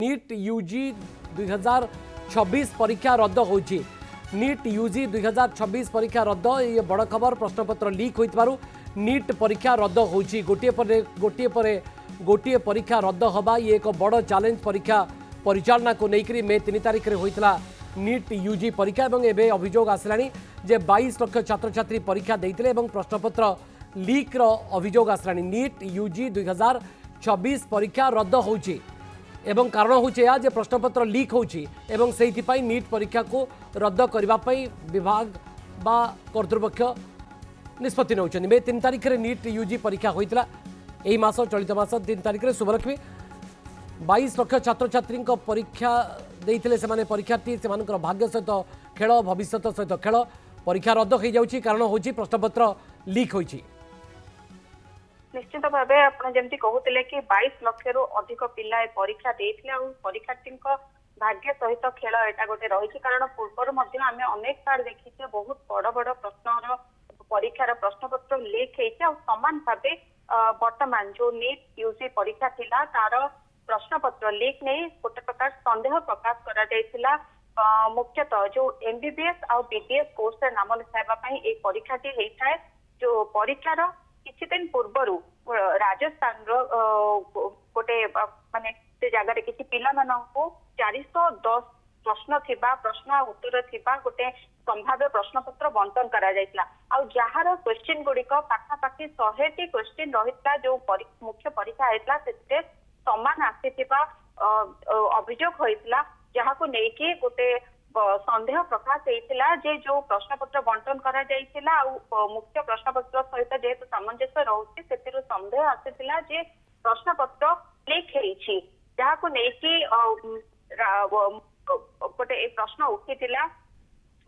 NEET UG 2026 परीक्षा रद्द होची। नीट यूजी 2026 परीक्षा रद्द ये बड़ खबर। प्रश्नपत्र लीक होइतबारु नीट परीक्षा रद्द होची। गोटिए परीक्षा रद्द हवा ये एक बड़ चैलेंज परीक्षा परिचालना को लेकर मे 3 तारिख रे होइतला नीट यूजी परीक्षा एवं एबे अभियोग आसलानी जे 22 लाख छात्र छात्री परीक्षा देइतिले एवं प्रश्नपत्र लीक रो अभियोग आसलानी। नीट यूजी 2026 परीक्षा रद्द होची एवं कारण होचे या जे प्रश्नपत्र लीक होची एवं सेहिति पई नीट परीक्षा को रद्द करबा पई विभाग बा कर्तृपक्ष निष्पत्ति नौचनी। मे 3 तारिख रे नीट यूजी परीक्षा होइतला। एही मास चलित मास 3 तारिख रे शुभलक्ष्मी 22 लाख छात्र छात्री परीक्षा देइथिले। सेमाने परीक्षार्थी सेमानकर भाग्य सहित खेल भविष्य सहित खेल परीक्षा रद्द हो जाउची। कारण होची प्रश्नपत्र लीक होची। निश्चित भाव आपड़ जमी कहते कि 22 लाख रु अधिक पिला परीक्षा देते परीक्षार्थी भाग्य सहित खेल एटा गोटे रही। कारण पूर्वर आम अनेक बार देखीचे बहुत बड़ बड़ प्रश्न परीक्षार प्रश्नपत्र लीक होती। सामान भाव वर्तमान जो नीट यूजी परीक्षा थिला तार प्रश्नपत्र लीक नहीं गोटे प्रकार संदेह प्रकाश करा मुख्यतः जो एमबीबीएस आ बीडीएस कोर्स नाम लिखाइबा एक परीक्षाटी होता है। जो परीक्षार किछि दिन पूर्वर राजस्थान गोटे माने से जगह किसी पिला मानकु 410 प्रश्न थिबा प्रश्न उत्तर थिबा गोटे संभाव्य प्रश्नपत्र बंटन करा जायतिला। आ जहार क्वेश्चन गुड़िक पाखापाखि 100टी क्वेश्चन रहिता जो मुख्य परीक्षा होइतला सेते समान आसीथिबा अभियोग होइतला। जहाको नेकी गोटे संदेह प्रकाश होता जे जो प्रश्नपत्र बंटन करा जायतिला आ मुख्य प्रश्नपत्र सहित जेहेतु सामंजस्य रोचे से संदेह आसीथिला जे प्रश्नपत्र लीक होईछि। जहाको नेकी गोटे प्रश्न उठिथिला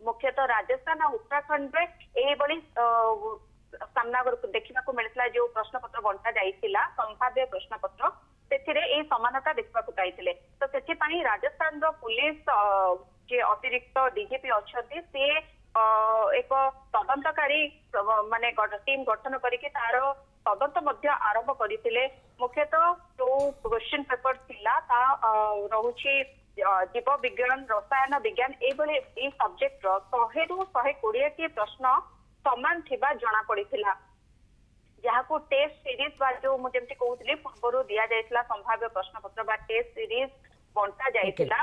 मुख्यतः राजस्थान और उत्तराखंड रे एही बड़ी सामना देखा मिलता जो प्रश्नपत्र बंटा जाइथिला संभाव्य प्रश्नपत्र से समानता देखा पाइथिले। तो से राजस्थान पुलिस जे अतिरिक्त डीजीपी अच्छा सी एक तदंतकारी माने टीम गठन करके तार तदंत आरंभ करते। मुख्यतः जो क्वेश्चन पेपर थिला ता रहुछि जीव विज्ञान रसायन विज्ञान ये सब्जेक्ट 100 रु 120 प्रश्न समान थिबा जना पड़िथिला। जहां टेस्ट सीरीज बा जो मुझे कहूली पूर्व दि जाइथिला संभाव्य प्रश्नपत्र बा टेस्ट सीरीज बंटा जाइथिला।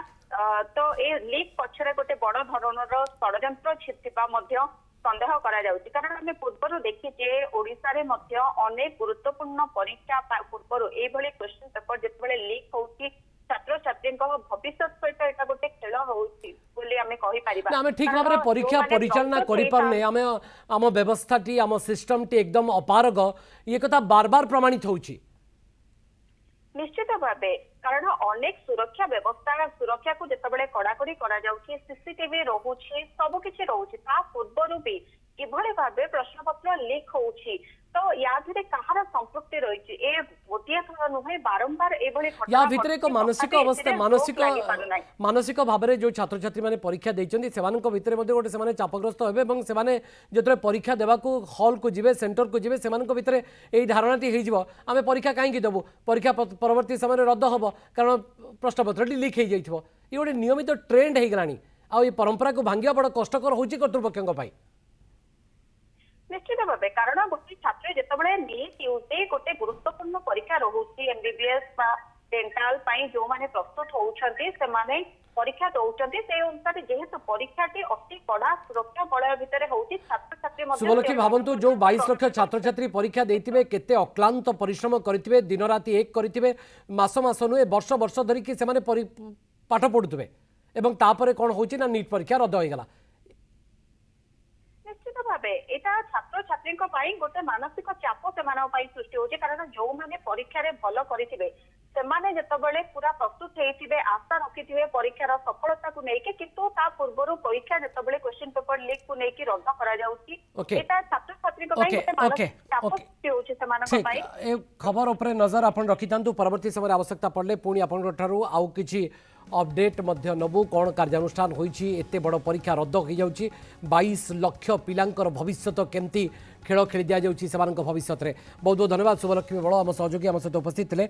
तो ये लीक पछरे गोटे बड़ धरणर षड्यंत्र छिथिबा मध्य संदेह करा जाउछि। कारण आम पूर्व देखी जे ओडिशा रे मध्य अनेक गुरुत्वपूर्ण परीक्षा पूर्व एभली क्वेश्चन पेपर जिते लीक होउछि छात्र छात्री भविष्य सहित एटा गोटे खेल होउछि बोली आमे कहि परिबा। आमे ठीक भाबरे परीक्षा परिचालना करि पारने आमे आम व्यवस्थाटी आम सिस्टमटी एकदम अपारग ये कथा बार बार प्रमाणित होउछि। निश्चित भावे कारण अनेक सुरक्षा व्यवस्था सुरक्षा को जितेबाला कड़ाकड़ी करा जाउछि सीसीटीवी रहुछि सब किछि रहुछि ता पूर्वरु भी किभଳି भाबे प्रश्नपत्र लीक होउछि। तो या भितरे कहार संपृक्ति रहिछि ए गोटिया थर नुहे बारंबार एभଳି घटना या भितरे एक मानसिक अवस्था मानसिक भाबरे जो छात्र छात्री माने परीक्षा दैछन्ती सेमानक भितरे मध्ये गोटे सेमाने चापग्रस्त हेबे एवं सेमाने जेतरे परीक्षा देबाकू हॉल को जिवे सेंटर को जिवे सेमानक भितरे एई धारणाटी हेइ जिवो आमे परीक्षा काहे कि देबो परीक्षा परवर्ती समय रद्द हबो कारण प्रश्नपत्रटी लीक हेइ जाइथिबो। ये गोटे नियमित ट्रेंड हेइ गलानी आ ये परंपरा को भांगिया बड़ कष्टकर होछि कर्तृपक्षक पई। निश्चित भाव कारण गोटे छात्र जितेबाला नीट यूजी गोटे गुरुत्वपूर्ण परीक्षा रोचे एमबीबीएस डेंटाल जो माने प्रस्तुत होउछन्ती से माने परीक्षा दौरान से अनुसार जेहेतु परीक्षाटी अति कड़ा सुरक्षा बलय भितर होउछि छात्र छात्री शुभलक्ष्मी भावंतु जो 22 लाख छात्र छात्री परीक्षा देइथिबे केते अक्लांत परिश्रम करिथिबे दिन राति एक करिथिबे मास मास नुहे वर्ष वर्ष धरि कि से माने पाठ पढुथिबे एवं तापरे कोन होछि ना नीट परीक्षा रद्द होई गेला। निश्चित भावे एटा छात्र छात्री गोटे मानसिक चाप से सृष्टि होचे। कारण जो माने परीक्षा रे भल करिथिबे सेमाने जतबेले पूरा प्रस्तुत हेइथिबे आशा रखिथिबे परीक्षार सफलता को नेके किंतु ता पूर्वरु परीक्षा जतबेले क्वेश्चन पेपर लीक को नेकी रद्द करा जाउची एटा छात्र छात्री गोटे मानसिक चाप सृष्टि होचे सेमानक पई। ए खबर ऊपर नजर आपण रखितांतु परवर्ती समय आवश्यकता पड़ले पुणी आपण ठारू आउ किछि अपडेट मध्य नबू कौन कार्यानुष्ठान होइछि एते बड़ परीक्षा रद्द हो जाउछि 22 लाख पिलांकर भविष्यत केमती खेल खेली दिया जाउछि सेमानक भविष्यत रे। बहुत बहुत धन्यवाद शुभलक्ष्मी बड़ आम सहयोगी आम सहित उपस्थित थे।